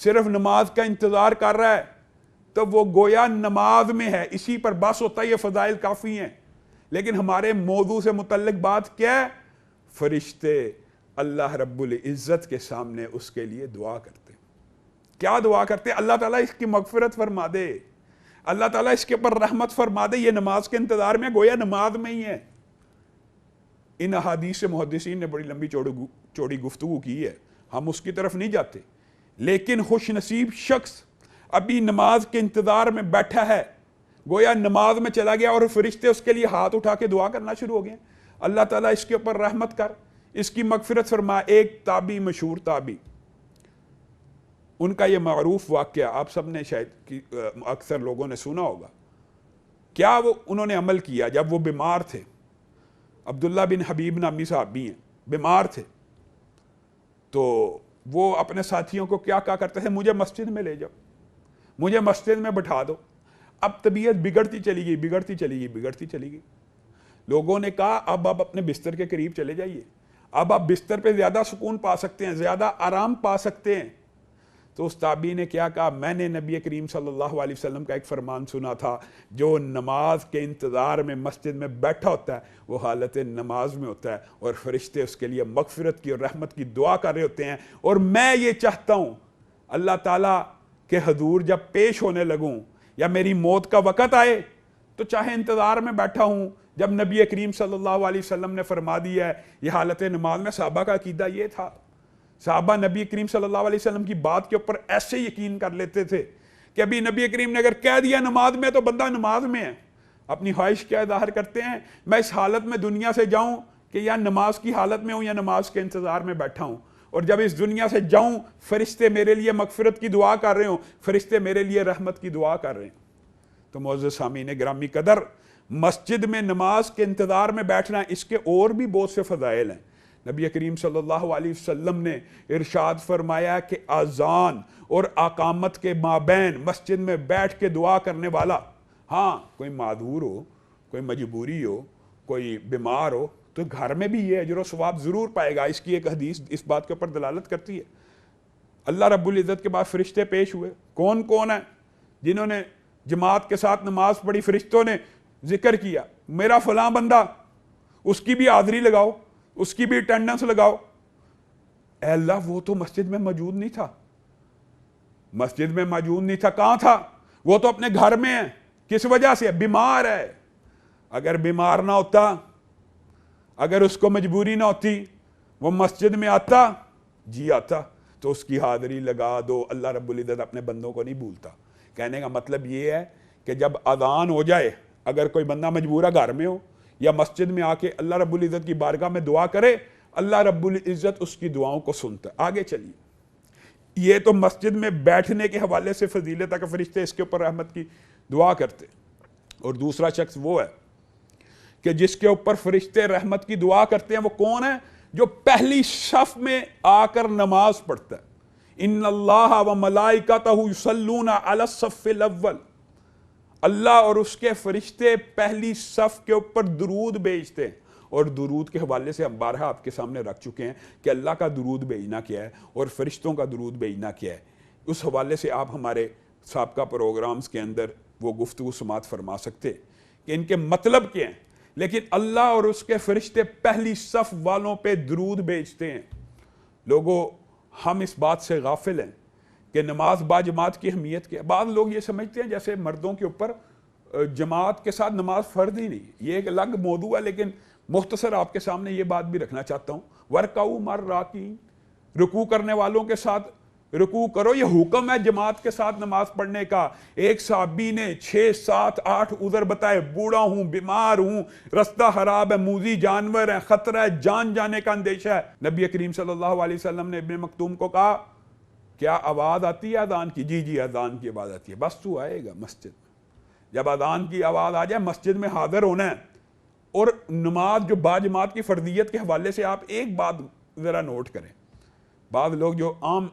صرف نماز کا انتظار کر رہا ہے تو وہ گویا نماز میں ہے، اسی پر بس ہوتا ہے، یہ فضائل کافی ہیں. لیکن ہمارے موضوع سے متعلق بات کیا ہے؟ فرشتے اللہ رب العزت کے سامنے اس کے لیے دعا کرتے ہیں. کیا دعا کرتے ہیں؟ اللہ تعالیٰ اس کی مغفرت فرما دے، اللہ تعالیٰ اس کے اوپر رحمت فرما دے. یہ نماز کے انتظار میں، گویا نماز میں ہی ہے. ان احادیث سے محدثین نے بڑی لمبی چوڑی گفتگو کی ہے، ہم اس کی طرف نہیں جاتے. لیکن خوش نصیب شخص ابھی نماز کے انتظار میں بیٹھا ہے، گویا نماز میں چلا گیا اور فرشتے اس کے لیے ہاتھ اٹھا کے دعا کرنا شروع ہو گئے، اللہ تعالیٰ اس کے اوپر رحمت کر، اس کی مغفرت فرما. ایک تابعی، مشہور تابعی، ان کا یہ معروف واقعہ آپ سب نے شاید اکثر لوگوں نے سنا ہوگا. کیا وہ انہوں نے عمل کیا جب وہ بیمار تھے؟ عبداللہ بن حبیب نامی صحابی ہیں، بیمار تھے تو وہ اپنے ساتھیوں کو کیا کہا کرتے تھے؟ مجھے مسجد میں لے جاؤ، مجھے مسجد میں بٹھا دو. اب طبیعت بگڑتی چلی گئی. لوگوں نے کہا اب آپ اپنے بستر کے قریب چلے جائیے، اب آپ بستر پہ زیادہ سکون پا سکتے ہیں، زیادہ آرام پا سکتے ہیں. تو اس تابعی نے کیا کہا؟ میں نے نبی کریم صلی اللہ علیہ وسلم کا ایک فرمان سنا تھا، جو نماز کے انتظار میں مسجد میں بیٹھا ہوتا ہے وہ حالت نماز میں ہوتا ہے اور فرشتے اس کے لیے مغفرت کی اور رحمت کی دعا کر رہے ہوتے ہیں. اور میں یہ چاہتا ہوں اللہ تعالیٰ کے حضور جب پیش ہونے لگوں یا میری موت کا وقت آئے تو چاہے انتظار میں بیٹھا ہوں. جب نبی کریم صلی اللہ علیہ وسلم نے فرما دیا ہے یہ حالت نماز میں، صحابہ کا عقیدہ یہ تھا. صحابہ نبی کریم صلی اللہ علیہ وسلم کی بات کے اوپر ایسے یقین کر لیتے تھے کہ ابھی نبی کریم نے اگر کہہ دیا نماز میں تو بندہ نماز میں ہے. اپنی خواہش کیا ظاہر کرتے ہیں؟ میں اس حالت میں دنیا سے جاؤں کہ یا نماز کی حالت میں ہوں یا نماز کے انتظار میں بیٹھا ہوں، اور جب اس دنیا سے جاؤں فرشتے میرے لیے مغفرت کی دعا کر رہے ہوں، فرشتے میرے لیے رحمت کی دعا کر رہے ہیں. تو معزز سامعین گرامی قدر، مسجد میں نماز کے انتظار میں بیٹھنا، اس کے اور بھی بہت سے فضائل ہیں. نبی کریم صلی اللہ علیہ وسلم نے ارشاد فرمایا کہ اذان اور اقامت کے مابین مسجد میں بیٹھ کے دعا کرنے والا، ہاں کوئی معذور ہو، کوئی مجبوری ہو، کوئی بیمار ہو تو گھر میں بھی یہ اجر و ثواب ضرور پائے گا. اس کی ایک حدیث اس بات کے اوپر دلالت کرتی ہے. اللہ رب العزت کے بعد فرشتے پیش ہوئے. کون کون ہیں جنہوں نے جماعت کے ساتھ نماز پڑھی؟ فرشتوں نے ذکر کیا میرا فلاں بندہ، اس کی بھی حاضری لگاؤ، اس کی بھی اٹینڈنس لگاؤ. اے اللہ وہ تو مسجد میں موجود نہیں تھا، مسجد میں موجود نہیں تھا. کہاں تھا؟ وہ تو اپنے گھر میں ہے. کس وجہ سے؟ بیمار ہے. اگر بیمار نہ ہوتا، اگر اس کو مجبوری نہ ہوتی، وہ مسجد میں آتا، جی آتا. تو اس کی حاضری لگا دو. اللہ رب العزت اپنے بندوں کو نہیں بھولتا. کہنے کا مطلب یہ ہے کہ جب اذان ہو جائے، اگر کوئی بندہ مجبورہ گھر میں ہو یا مسجد میں آ کے اللہ رب العزت کی بارگاہ میں دعا کرے، اللہ رب العزت اس کی دعاؤں کو سنتا ہے. آگے چلیے، یہ تو مسجد میں بیٹھنے کے حوالے سے فضیلت ہے کہ فرشتے اس کے اوپر رحمت کی دعا کرتے. اور دوسرا شخص وہ ہے کہ جس کے اوپر فرشتے رحمت کی دعا کرتے ہیں. وہ کون ہے؟ جو پہلی صف میں آ کر نماز پڑھتا ہے. ان اللہ و ملائکتہ یصلون علی الصف الاول. اللہ اور اس کے فرشتے پہلی صف کے اوپر درود بھیجتے ہیں. اور درود کے حوالے سے ہم بارہا آپ کے سامنے رکھ چکے ہیں کہ اللہ کا درود بھیجنا کیا ہے اور فرشتوں کا درود بھیجنا کیا ہے. اس حوالے سے آپ ہمارے سابقہ پروگرامز کے اندر وہ گفتگو سماعت فرما سکتے کہ ان کے مطلب کیا ہیں. لیکن اللہ اور اس کے فرشتے پہلی صف والوں پہ درود بھیجتے ہیں. لوگوں، ہم اس بات سے غافل ہیں کہ نماز با جماعت کی اہمیت کیا ہے. بعض لوگ یہ سمجھتے ہیں جیسے مردوں کے اوپر جماعت کے ساتھ نماز فرض ہی نہیں. یہ ایک الگ موضوع ہے، لیکن مختصر آپ کے سامنے یہ بات بھی رکھنا چاہتا ہوں. وَرْكَعُوا مَعَ الرَّاكِعِينَ. رکوع کرنے والوں کے ساتھ رکوع کرو. یہ حکم ہے جماعت کے ساتھ نماز پڑھنے کا. ایک صحابی نے 6 7 8 عذر بتائے. بوڑھا ہوں، بیمار ہوں، رستہ خراب ہے، موذی جانور ہیں، خطرہ ہے، جان جانے کا اندیشہ ہے. نبی کریم صلی اللہ علیہ وسلم نے ابن مکتوم کو کہا کیا آواز آتی ہے اذان کی؟ جی جی اذان کی آواز آتی ہے. بس تو آئے گا مسجد میں. جب اذان کی آواز آ جائے مسجد میں حاضر ہونا ہے. اور نماز جو با جماعت کی فرضیت کے حوالے سے آپ ایک بات ذرا نوٹ کریں. بعض لوگ جو عام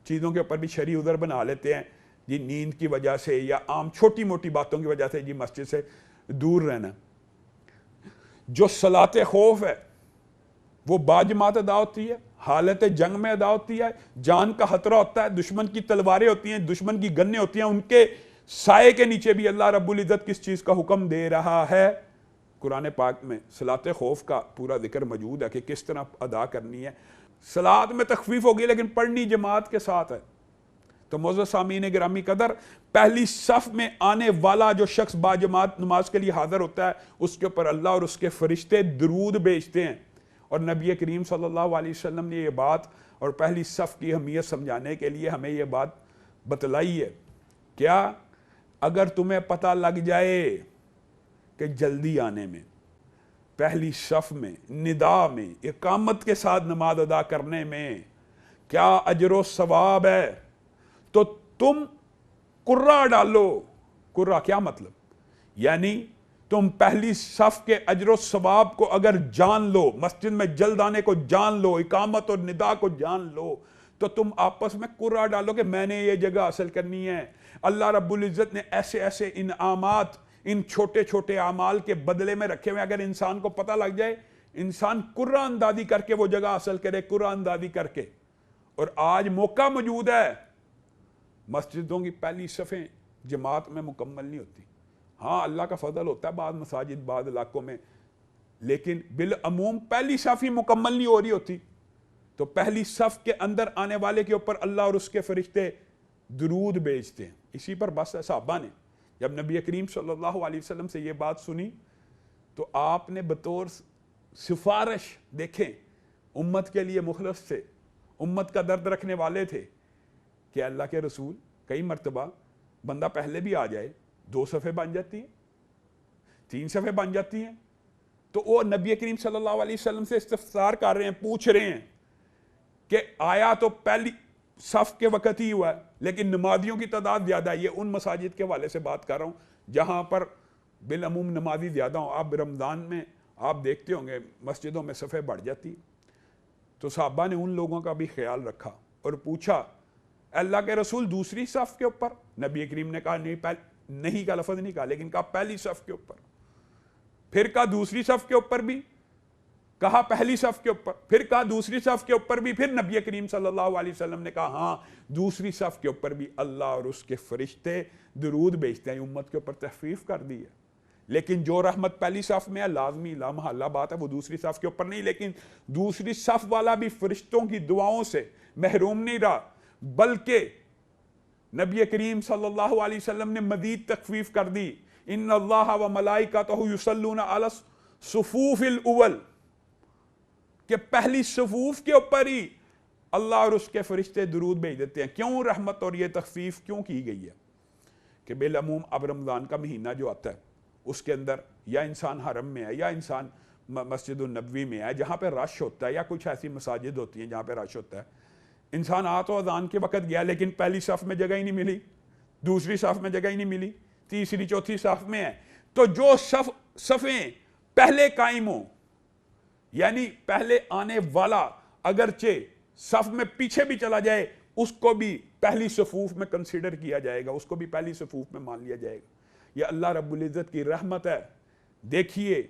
چیزوں کے اوپر بھی شرعی عذر بنا لیتے ہیں، جی نیند کی وجہ سے یا عام چھوٹی موٹی باتوں کی وجہ سے جی مسجد سے دور رہنا. جو صلاۃ خوف ہے وہ با جماعت ادا ہوتی ہے. حالت جنگ میں ادا ہوتی ہے، جان کا خطرہ ہوتا ہے، دشمن کی تلواریں ہوتی ہیں، دشمن کی گنیں ہوتی ہیں، ان کے سائے کے نیچے بھی اللہ رب العزت کس چیز کا حکم دے رہا ہے؟ قرآن پاک میں صلاۃ خوف کا پورا ذکر موجود ہے کہ کس طرح ادا کرنی ہے۔ صلاۃ میں تخفیف ہوگی لیکن پڑھنی جماعت کے ساتھ ہے۔ تو معزز سامعین گرامی قدر، پہلی صف میں آنے والا جو شخص باجماعت نماز کے لیے حاضر ہوتا ہے، اس کے اوپر اللہ اور اس کے فرشتے درود بھیجتے ہیں۔ اور نبی کریم صلی اللہ علیہ وسلم نے یہ بات اور پہلی صف کی اہمیت سمجھانے کے لیے ہمیں یہ بات بتلائی ہے۔ کیا؟ اگر تمہیں پتہ لگ جائے کہ جلدی آنے میں، پہلی صف میں، ندا میں، اقامت کے ساتھ نماز ادا کرنے میں کیا اجر و ثواب ہے، تو تم قرہ ڈالو۔ قرہ کیا مطلب؟ یعنی تم پہلی صف کے اجر و ثواب کو اگر جان لو، مسجد میں جلد آنے کو جان لو، اقامت اور ندا کو جان لو، تو تم آپس میں قرہ ڈالو کہ میں نے یہ جگہ حاصل کرنی ہے۔ اللہ رب العزت نے ایسے ایسے انعامات ان چھوٹے چھوٹے اعمال کے بدلے میں رکھے ہوئے، اگر انسان کو پتہ لگ جائے، انسان قرہ اندازی کر کے وہ جگہ حاصل کرے، قرہ اندازی کر کے۔ اور آج موقع موجود ہے، مسجدوں کی پہلی صفیں جماعت میں مکمل نہیں ہوتی۔ ہاں اللہ کا فضل ہوتا ہے بعض مساجد بعض علاقوں میں، لیکن بالعموم پہلی صف ہی مکمل نہیں ہو رہی ہوتی۔ تو پہلی صف کے اندر آنے والے کے اوپر اللہ اور اس کے فرشتے درود بھیجتے ہیں۔ اسی پر بس صحابہ نے جب نبی کریم صلی اللہ علیہ وسلم سے یہ بات سنی تو آپ نے بطور سفارش، دیکھیں امت کے لیے مخلص تھے، امت کا درد رکھنے والے تھے، کہ اللہ کے رسول کئی مرتبہ بندہ پہلے بھی آ جائے، 2 صفیں بن جاتی ہیں، 3 صفیں بن جاتی ہیں، تو وہ نبی کریم صلی اللہ علیہ وسلم سے استفسار کر رہے ہیں، پوچھ رہے ہیں کہ آیا تو پہلی صف کے وقت ہی ہوا ہے لیکن نمازیوں کی تعداد زیادہ ہے۔ یہ ان مساجد کے حوالے سے بات کر رہا ہوں جہاں پر بالعموم نمازی زیادہ ہوں۔ آپ رمضان میں آپ دیکھتے ہوں گے مسجدوں میں صفیں بڑھ جاتی ہیں۔ تو صحابہ نے ان لوگوں کا بھی خیال رکھا اور پوچھا اللہ کے رسول دوسری صف کے اوپر؟ نبی کریم نے کہا نہیں کا لفظ نہیں کہا لیکن کہا پہلی صف کے اوپر۔ پھر کہا دوسری صف کے اوپر بھی، کہا پہلی صف کے اوپر، پھر کہا دوسری صف کے اوپر بھی۔ پھر نبی کریم صلی اللہ علیہ وسلم نے کہا ہاں دوسری صف کے اوپر بھی اللہ اور اس کے فرشتے درود بھیجتے ہیں۔ امت کے اوپر تخفیف کر دی ہے، لیکن جو رحمت پہلی صف میں ہے لازمی لا محالہ بات ہے وہ دوسری صف کے اوپر نہیں۔ لیکن دوسری صف والا بھی فرشتوں کی دعاؤں سے محروم نہیں رہا، بلکہ نبی کریم صلی اللہ علیہ وسلم نے مزید تخفیف کر دی، ان اللہ و ملائکتہ یصلون علی الصفوف الاول، کہ پہلی صفوف کے اوپر ہی اللہ اور اس کے فرشتے درود بھیج دیتے ہیں۔ کیوں رحمت اور یہ تخفیف کیوں کی گئی ہے؟ کہ بالعموم اب رمضان کا مہینہ جو آتا ہے اس کے اندر یا انسان حرم میں ہے یا انسان مسجد النبوی میں ہے جہاں پہ رش ہوتا ہے، یا کچھ ایسی مساجد ہوتی ہیں جہاں پہ رش ہوتا ہے، انسان تو اذان کے وقت گیا لیکن پہلی صف میں جگہ ہی نہیں ملی، دوسری صف میں جگہ ہی نہیں ملی، تیسری چوتھی صف میں ہے۔ تو جو صفیں پہلے قائم ہوں، یعنی پہلے آنے والا اگرچہ صف میں پیچھے بھی چلا جائے اس کو بھی پہلی صفوف میں کنسیڈر کیا جائے گا، اس کو بھی پہلی صفوف میں مان لیا جائے گا۔ یہ اللہ رب العزت کی رحمت ہے۔ دیکھیے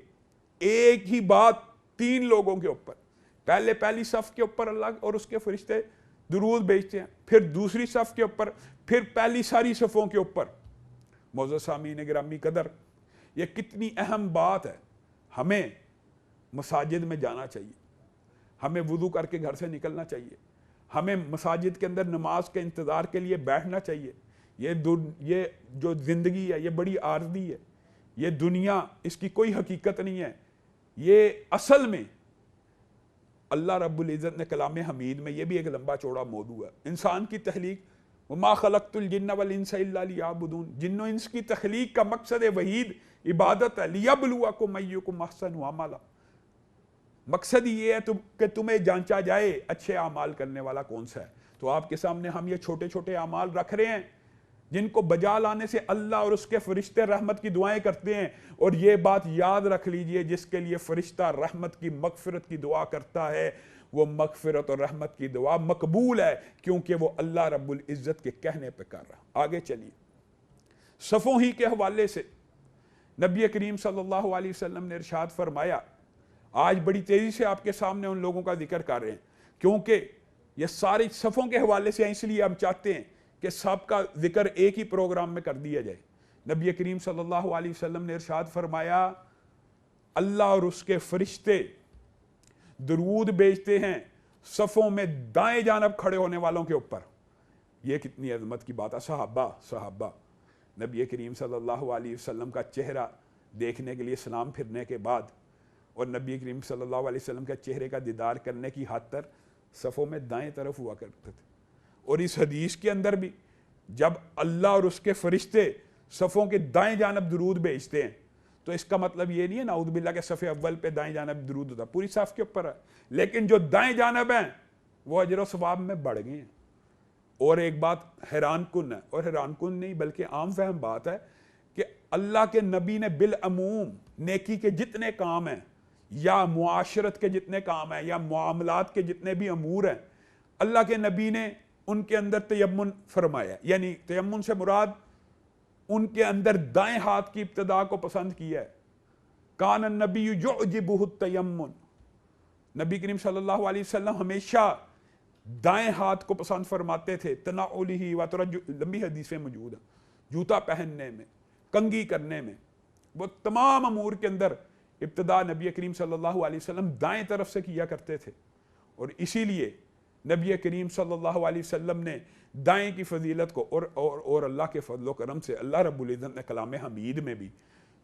ایک ہی بات 3 لوگوں کے اوپر، پہلی صف کے اوپر اللہ اور اس کے فرشتے درود بھیجتے ہیں، پھر دوسری صف کے اوپر، پھر پہلی ساری صفوں کے اوپر۔ معزز سامعین گرامی قدر، یہ کتنی اہم بات ہے۔ ہمیں مساجد میں جانا چاہیے، ہمیں وضو کر کے گھر سے نکلنا چاہیے، ہمیں مساجد کے اندر نماز کے انتظار کے لیے بیٹھنا چاہیے۔ یہ جو زندگی ہے یہ بڑی عارضی ہے، یہ دنیا اس کی کوئی حقیقت نہیں ہے۔ یہ اصل میں اللہ رب العزت نے کلام حمید میں، یہ بھی ایک لمبا چوڑا موضوع ہے، انسان کی تخلیق، وَمَا خَلَقْتُ الْجِنَّ وَالْإِنسَ إِلَّا لِيَعْبُدُونَ، جن و انس کی تخلیق کا مقصد وحید عبادت ہے، لِيَبْلُوَكُمْ أَيُّكُمْ أَحْسَنُ عَمَلًا، مقصد یہ ہے کہ تمہیں جانچا جائے اچھے اعمال کرنے والا کون سا ہے۔ تو آپ کے سامنے ہم یہ چھوٹے چھوٹے اعمال رکھ رہے ہیں جن کو بجا لانے سے اللہ اور اس کے فرشتے رحمت کی دعائیں کرتے ہیں۔ اور یہ بات یاد رکھ لیجئے، جس کے لیے فرشتہ رحمت کی مغفرت کی دعا کرتا ہے وہ مغفرت اور رحمت کی دعا مقبول ہے، کیونکہ وہ اللہ رب العزت کے کہنے پہ کر رہا۔ آگے چلیے، صفوں ہی کے حوالے سے نبی کریم صلی اللہ علیہ وسلم نے ارشاد فرمایا، آج بڑی تیزی سے آپ کے سامنے ان لوگوں کا ذکر کر رہے ہیں، کیونکہ یہ ساری صفوں کے حوالے سے ہیں، اس لیے ہم چاہتے ہیں کہ سب کا ذکر ایک ہی پروگرام میں کر دیا جائے۔ نبی کریم صلی اللہ علیہ وسلم نے ارشاد فرمایا اللہ اور اس کے فرشتے درود بھیجتے ہیں صفوں میں دائیں جانب کھڑے ہونے والوں کے اوپر۔ یہ کتنی عظمت کی بات ہے۔ صحابہ نبی کریم صلی اللہ علیہ وسلم کا چہرہ دیکھنے کے لیے سلام پھرنے کے بعد اور نبی کریم صلی اللہ علیہ وسلم کے چہرے کا دیدار کرنے کی خاطر صفوں میں دائیں طرف ہوا کرتے تھے۔ اور اس حدیث کے اندر بھی جب اللہ اور اس کے فرشتے صفوں کے دائیں جانب درود بھیجتے ہیں تو اس کا مطلب یہ نہیں ہے نعوذ باللہ کہ صف اول پہ دائیں جانب درود ہوتا، پوری صف کے اوپر ہے، لیکن جو دائیں جانب ہیں وہ اجر و ثواب میں بڑھ گئے ہیں۔ اور ایک بات حیران کن ہے، اور حیران کن نہیں بلکہ عام فہم بات ہے کہ اللہ کے نبی نے بالعموم نیکی کے جتنے کام ہیں یا معاشرت کے جتنے کام ہیں یا معاملات کے جتنے بھی امور ہیں، اللہ کے نبی نے ان کے اندر تیمن فرمایا، یعنی تیمن سے مراد ان کے اندر دائیں ہاتھ کی ابتدا کو پسند کیا ہے۔ کان النبی یعجبہ التیمن، نبی کریم صلی اللہ علیہ وسلم ہمیشہ دائیں ہاتھ کو پسند فرماتے تھے، تنعلہ و ترجل، لمبی حدیثیں موجود ہیں، جوتا پہننے میں، کنگھی کرنے میں، وہ تمام امور کے اندر ابتدا نبی کریم صلی اللہ علیہ وسلم دائیں طرف سے کیا کرتے تھے۔ اور اسی لیے نبی کریم صلی اللہ علیہ وسلم نے دائیں کی فضیلت کو اور اللہ کے فضل و کرم سے اللہ رب العزت نے کلام حمید میں بھی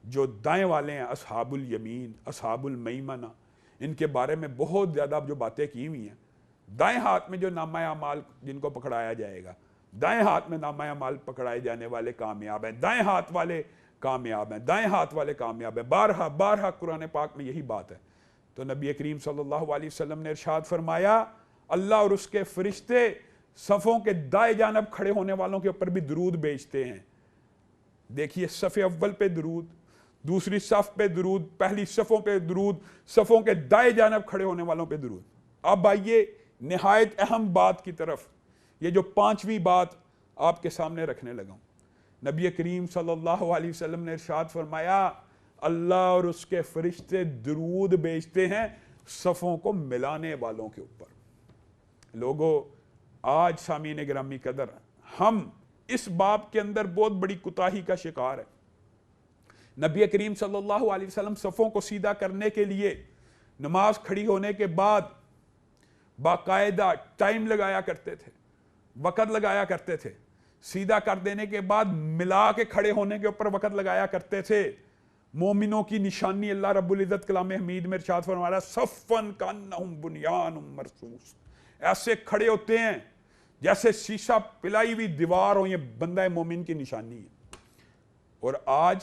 جو دائیں والے ہیں اصحاب الیمین، اصحاب المیمنہ، ان کے بارے میں بہت زیادہ جو باتیں کی ہوئی ہیں۔ دائیں ہاتھ میں جو نامہ اعمال جن کو پکڑایا جائے گا، دائیں ہاتھ میں نامہ اعمال پکڑائے جانے والے کامیاب ہیں، دائیں ہاتھ والے کامیاب ہیں، دائیں ہاتھ والے کامیاب ہیں۔ بارہا قرآن پاک میں یہی بات ہے۔ تو نبی کریم صلی اللہ علیہ وسلم نے ارشاد فرمایا اللہ اور اس کے فرشتے صفوں کے دائیں جانب کھڑے ہونے والوں کے اوپر بھی درود بھیجتے ہیں۔ دیکھیے صف اول پہ درود، دوسری صف پہ درود، پہلی صفوں پہ درود، صفوں کے دائیں جانب کھڑے ہونے والوں پہ درود۔ اب آئیے نہایت اہم بات کی طرف، یہ جو پانچویں بات آپ کے سامنے رکھنے لگا ہوں۔ نبی کریم صلی اللہ علیہ وسلم نے ارشاد فرمایا اللہ اور اس کے فرشتے درود بھیجتے ہیں صفوں کو ملانے والوں کے اوپر۔ لوگوں، آج سامعین گرامی قدر ہم اس باب کے اندر بہت بڑی کوتاہی کا شکار ہے۔ نبی کریم صلی اللہ علیہ وسلم صفوں کو سیدھا کرنے کے لیے نماز کھڑی ہونے کے بعد باقاعدہ ٹائم لگایا کرتے تھے، وقت لگایا کرتے تھے، سیدھا کر دینے کے بعد ملا کے کھڑے ہونے کے اوپر وقت لگایا کرتے تھے۔ مومنوں کی نشانی اللہ رب العزت کلام حمید میں ارشاد فرما رہا ہے صفن کانہم بنیان مرصوص، ایسے کھڑے ہوتے ہیں جیسے شیشہ پلائی ہوئی دیوار ہو، یہ بندہ مومن کی نشانی ہے۔ اور آج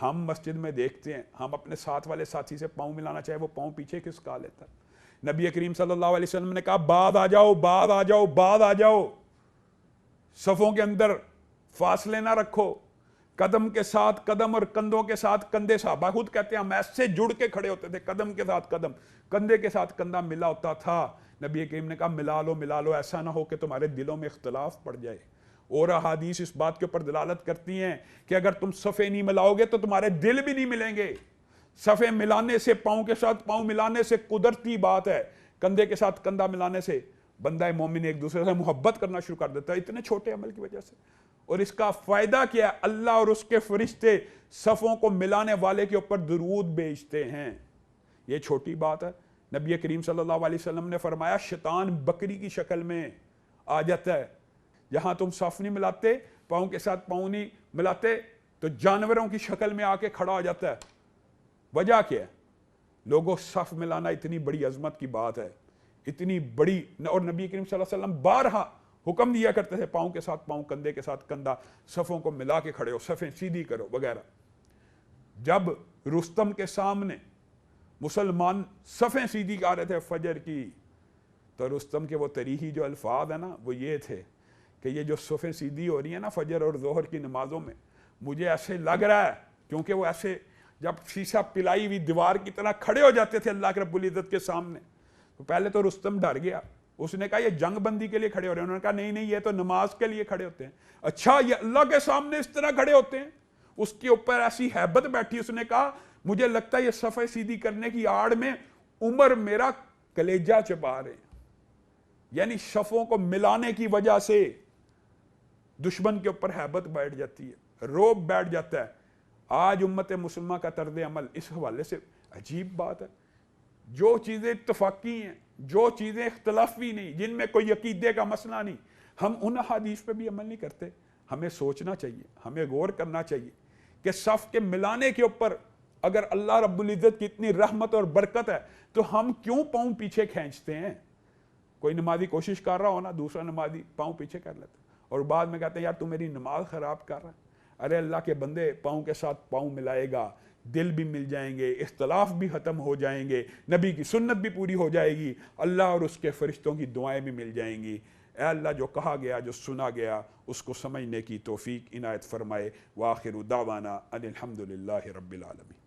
ہم مسجد میں دیکھتے ہیں، ہم اپنے ساتھ والے ساتھی سے پاؤں ملانا چاہے وہ پاؤں پیچھے کھسکا لیتا ہے۔ نبی کریم صلی اللہ علیہ وسلم نے کہا بعد آ جاؤ، بعد آ جاؤ، بعد آ جاؤ، صفوں کے اندر فاصلے نہ رکھو، قدم کے ساتھ قدم اور کندھوں کے ساتھ کندھے، صحابہ خود کہتے ہیں ہم ایسے جڑ کے کھڑے ہوتے تھے، قدم کے ساتھ قدم، کندھے کے ساتھ کندھا ملا ہوتا تھا۔ نبی کریم نے کہا ملا لو، ایسا نہ ہو کہ تمہارے دلوں میں اختلاف پڑ جائے۔ اور احادیث اس بات کے اوپر دلالت کرتی ہیں کہ اگر تم صفیں نہیں ملاؤ گے تو تمہارے دل بھی نہیں ملیں گے۔ صفیں ملانے سے، پاؤں کے ساتھ پاؤں ملانے سے قدرتی بات ہے، کندھے کے ساتھ کندھا ملانے سے بندہ مومن ایک دوسرے سے محبت کرنا شروع کر دیتا ہے، اتنے چھوٹے عمل کی وجہ سے۔ اور اس کا فائدہ کیا ہے؟ اللہ اور اس کے فرشتے صفوں کو ملانے والے کے اوپر درود بھیجتے ہیں۔ یہ چھوٹی بات ہے۔ نبی کریم صلی اللہ علیہ وسلم نے فرمایا شیطان بکری کی شکل میں آ جاتا ہے، جہاں تم صف نہیں ملاتے، پاؤں کے ساتھ پاؤں نہیں ملاتے، تو جانوروں کی شکل میں آ کے کھڑا ہو جاتا ہے۔ وجہ کیا ہے؟ لوگوں، صف ملانا اتنی بڑی عظمت کی بات ہے، اتنی بڑی، اور نبی کریم صلی اللہ علیہ وسلم بارہا حکم دیا کرتے تھے پاؤں کے ساتھ پاؤں، کندھے کے ساتھ کندھا، صفوں کو ملا کے کھڑے ہو، صفیں سیدھی کرو وغیرہ۔ جب رستم کے سامنے مسلمان صفیں سیدھی کر رہے تھے فجر کی، تو رستم کے وہ تریحی جو الفاظ ہیں نا وہ یہ تھے کہ یہ جو صفیں سیدھی ہو رہی ہیں نا فجر اور ظہر کی نمازوں میں، مجھے ایسے لگ رہا ہے، کیونکہ وہ ایسے جب شیشہ پلائی ہوئی دیوار کی طرح کھڑے ہو جاتے تھے اللہ کے رب العزت کے سامنے، تو پہلے تو رستم ڈر گیا، اس نے کہا یہ جنگ بندی کے لیے کھڑے ہو رہے ہیں، انہوں نے کہا نہیں یہ تو نماز کے لیے کھڑے ہوتے ہیں۔ اچھا، یہ اللہ کے سامنے اس طرح کھڑے ہوتے ہیں؟ اس کے اوپر ایسی ہیبت بیٹھی، اس نے کہا مجھے لگتا ہے یہ صفیں سیدھی کرنے کی آڑ میں عمر میرا کلیجہ چبا رہے ہیں. یعنی صفوں کو ملانے کی وجہ سے دشمن کے اوپر ہیبت بیٹھ جاتی ہے, روب بیٹھ جاتا ہے. آج امت مسلمہ کا طرز عمل اس حوالے سے عجیب بات ہے. جو چیزیں اتفاقی ہیں, جو چیزیں اختلافی نہیں, جن میں کوئی عقیدے کا مسئلہ نہیں, ہم ان حدیث پہ بھی عمل نہیں کرتے. ہمیں سوچنا چاہیے, ہمیں غور کرنا چاہیے کہ صف کے ملانے کے اوپر اگر اللہ رب العزت کی اتنی رحمت اور برکت ہے تو ہم کیوں پاؤں پیچھے کھینچتے ہیں؟ کوئی نمازی کوشش کر رہا ہو نا, دوسرا نمازی پاؤں پیچھے کر لیتا اور بعد میں کہتے ہیں یار تو میری نماز خراب کر رہا ہے. ارے اللہ کے بندے, پاؤں کے ساتھ پاؤں ملائے گا, دل بھی مل جائیں گے, اختلاف بھی ختم ہو جائیں گے, نبی کی سنت بھی پوری ہو جائے گی, اللہ اور اس کے فرشتوں کی دعائیں بھی مل جائیں گی. اے اللہ جو کہا گیا, جو سنا گیا, اس کو سمجھنے کی توفیق عنایت فرمائے. وآخر دعوانا ان الحمد للہ رب العالمین.